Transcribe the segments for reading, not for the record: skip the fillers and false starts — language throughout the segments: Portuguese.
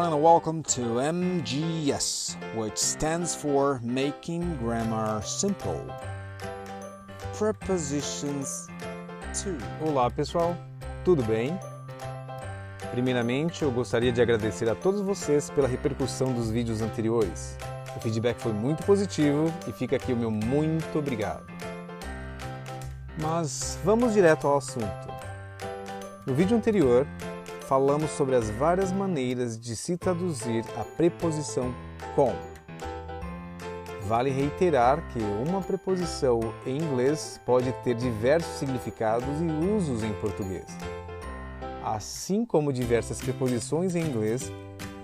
everyone and welcome to MGS, which stands for Making Grammar Simple. Prepositions 2. Olá pessoal, tudo bem? Primeiramente, eu gostaria de agradecer a todos vocês pela repercussão dos vídeos anteriores. O feedback foi muito positivo e fica aqui o meu muito obrigado. Mas vamos direto ao assunto. No vídeo anterior, falamos sobre as várias maneiras de se traduzir a preposição com. Vale reiterar que uma preposição em inglês pode ter diversos significados e usos em português. Assim como diversas preposições em inglês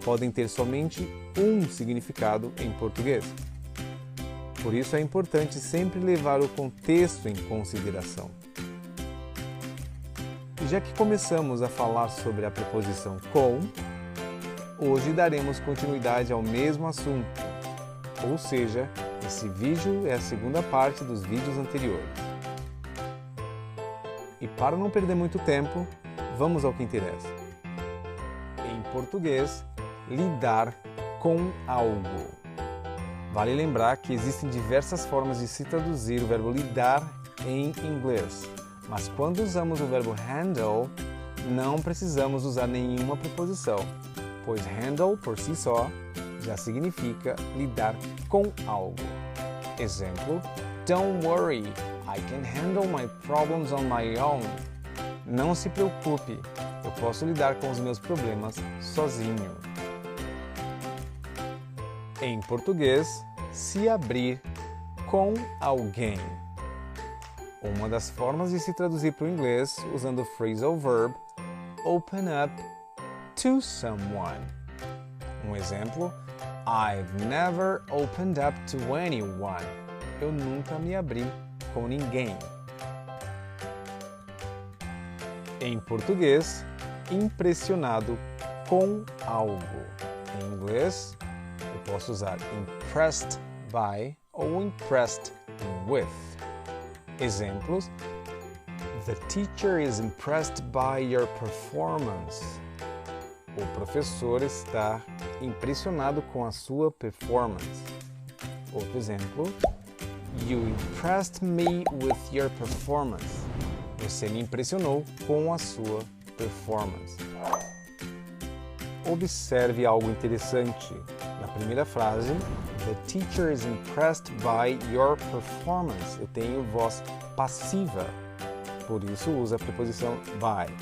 podem ter somente um significado em português. Por isso é importante sempre levar o contexto em consideração. E já que começamos a falar sobre a preposição com, hoje daremos continuidade ao mesmo assunto, ou seja, esse vídeo é a segunda parte dos vídeos anteriores. E para não perder muito tempo, vamos ao que interessa. Em português, lidar com algo. Vale lembrar que existem diversas formas de se traduzir o verbo lidar em inglês. Mas quando usamos o verbo handle, não precisamos usar nenhuma preposição, pois handle, por si só, já significa lidar com algo. Exemplo, Don't worry, I can handle my problems on my own. Não se preocupe, eu posso lidar com os meus problemas sozinho. Em português, se abrir com alguém. Uma das formas de se traduzir para o inglês usando o phrasal verb open up to someone. Um exemplo, I've never opened up to anyone. Eu nunca me abri com ninguém. Em português, impressionado com algo. Em inglês, eu posso usar impressed by ou impressed with. Exemplos: The teacher is impressed by your performance. O professor está impressionado com a sua performance. Outro exemplo: You impressed me with your performance. Você me impressionou com a sua performance. Observe algo interessante. Na primeira frase, The teacher is impressed by your performance. Eu tenho voz passiva, por isso usa a preposição by.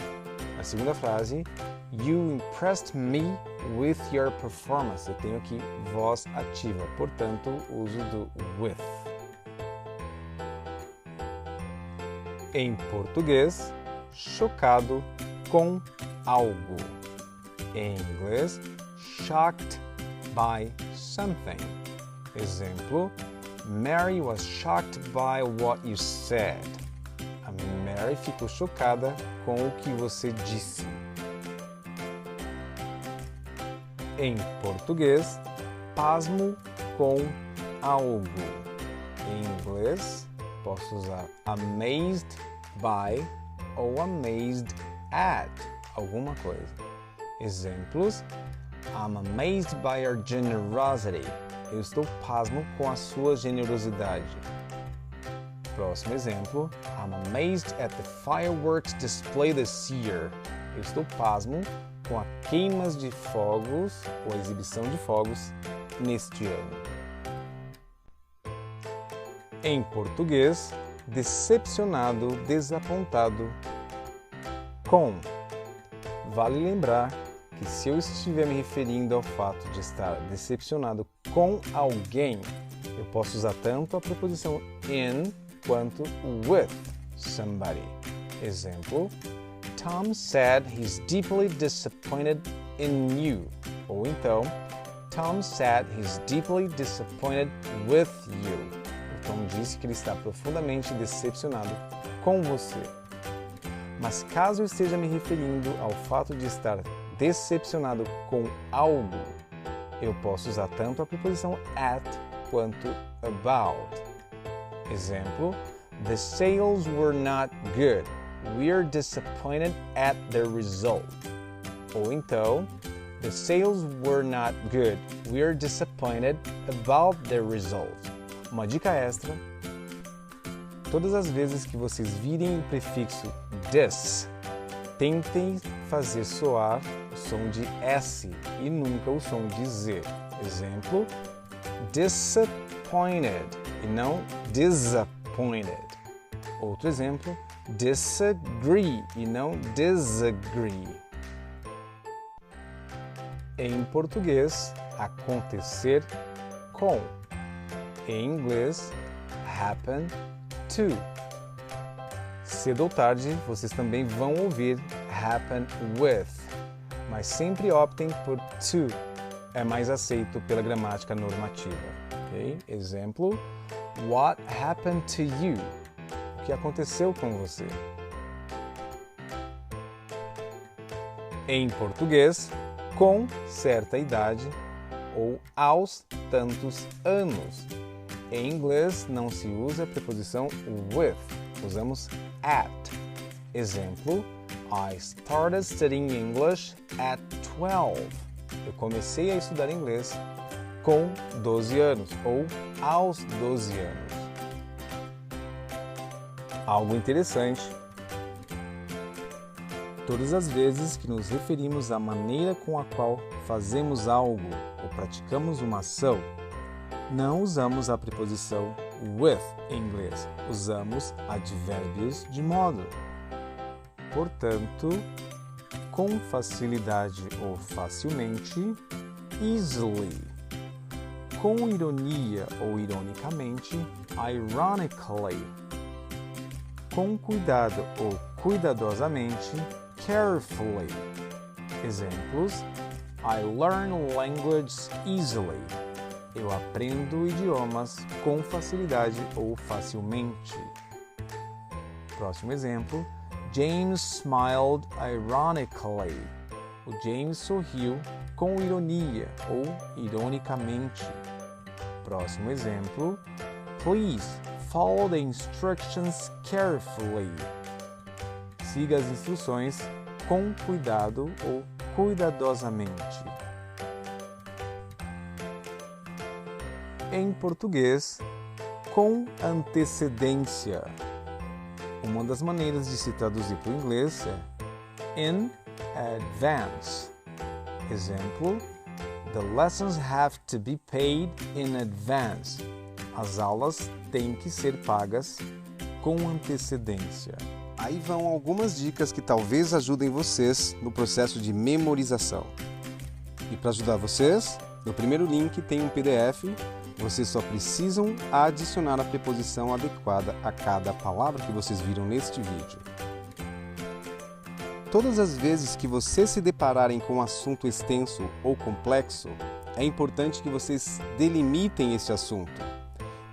Na segunda frase, You impressed me with your performance. Eu tenho aqui voz ativa, portanto, uso do with. Em português, chocado com algo. Em inglês, shocked by something. Exemplo, Mary was shocked by what you said. A Mary ficou chocada com o que você disse. Em português, pasmo com algo. Em inglês, posso usar amazed by ou amazed at alguma coisa. Exemplos, I'm amazed by your generosity. Eu estou pasmo com a sua generosidade. Próximo exemplo, I'm amazed at the fireworks display this year. Eu estou pasmo com a queimas de fogos ou a exibição de fogos neste ano. Em português, decepcionado, desapontado com. Vale lembrar que se eu estiver me referindo ao fato de estar decepcionado com alguém, eu posso usar tanto a preposição in quanto with somebody. Exemplo, Tom said he's deeply disappointed in you. Ou então, Tom said he's deeply disappointed with you. O Tom disse que ele está profundamente decepcionado com você. Mas caso eu esteja me referindo ao fato de estar decepcionado com algo, eu posso usar tanto a preposição at quanto about. Exemplo, The sales were not good. We're disappointed at the result. Ou então, The sales were not good. We are disappointed about the result. Uma dica extra: todas as vezes que vocês virem o prefixo this, tentem fazer soar o som de S e nunca o som de Z. Exemplo: disappointed e não disappointed. Outro exemplo: disagree e não disagree. Em português, acontecer com. Em inglês, happen to. Cedo ou tarde, vocês também vão ouvir happen with, mas sempre optem por to, é mais aceito pela gramática normativa. Okay? Exemplo: What happened to you? O que aconteceu com você? Em português, com certa idade ou aos tantos anos. Em inglês não se usa a preposição with, usamos at. Exemplo: I started studying English at 12. Eu comecei a estudar inglês com 12 anos ou aos 12 anos. Algo interessante: todas as vezes que nos referimos à maneira com a qual fazemos algo ou praticamos uma ação, não usamos a preposição with em inglês, usamos advérbios de modo. Portanto, com facilidade ou facilmente, easily. Com ironia ou ironicamente, ironically. Com cuidado ou cuidadosamente, carefully. Exemplos: I learn languages easily. Eu aprendo idiomas com facilidade ou facilmente. Próximo exemplo: James smiled ironically. O James sorriu com ironia ou ironicamente. Próximo exemplo: Please follow the instructions carefully. Siga as instruções com cuidado ou cuidadosamente. Em português, com antecedência. Uma das maneiras de se traduzir para o inglês é in advance. Exemplo: The lessons have to be paid in advance. As aulas têm que ser pagas com antecedência. Aí vão algumas dicas que talvez ajudem vocês no processo de memorização. E para ajudar vocês, no primeiro link tem um PDF. Vocês só precisam adicionar a preposição adequada a cada palavra que vocês viram neste vídeo. Todas as vezes que vocês se depararem com um assunto extenso ou complexo, é importante que vocês delimitem esse assunto.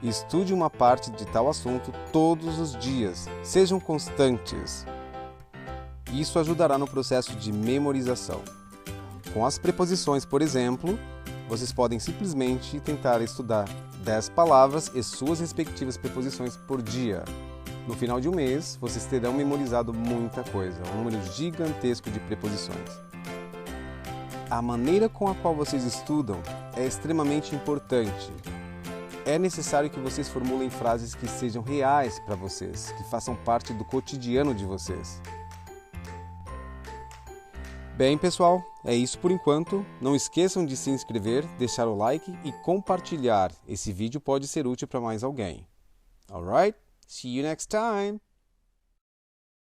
Estude uma parte de tal assunto todos os dias. Sejam constantes. Isso ajudará no processo de memorização. Com as preposições, por exemplo, vocês podem simplesmente tentar estudar 10 palavras e suas respectivas preposições por dia. No final de um mês, vocês terão memorizado muita coisa, um número gigantesco de preposições. A maneira com a qual vocês estudam é extremamente importante. É necessário que vocês formulem frases que sejam reais para vocês, que façam parte do cotidiano de vocês. Bem, pessoal, é isso por enquanto. Não esqueçam de se inscrever, deixar o like e compartilhar. Esse vídeo pode ser útil para mais alguém. Alright? See you next time!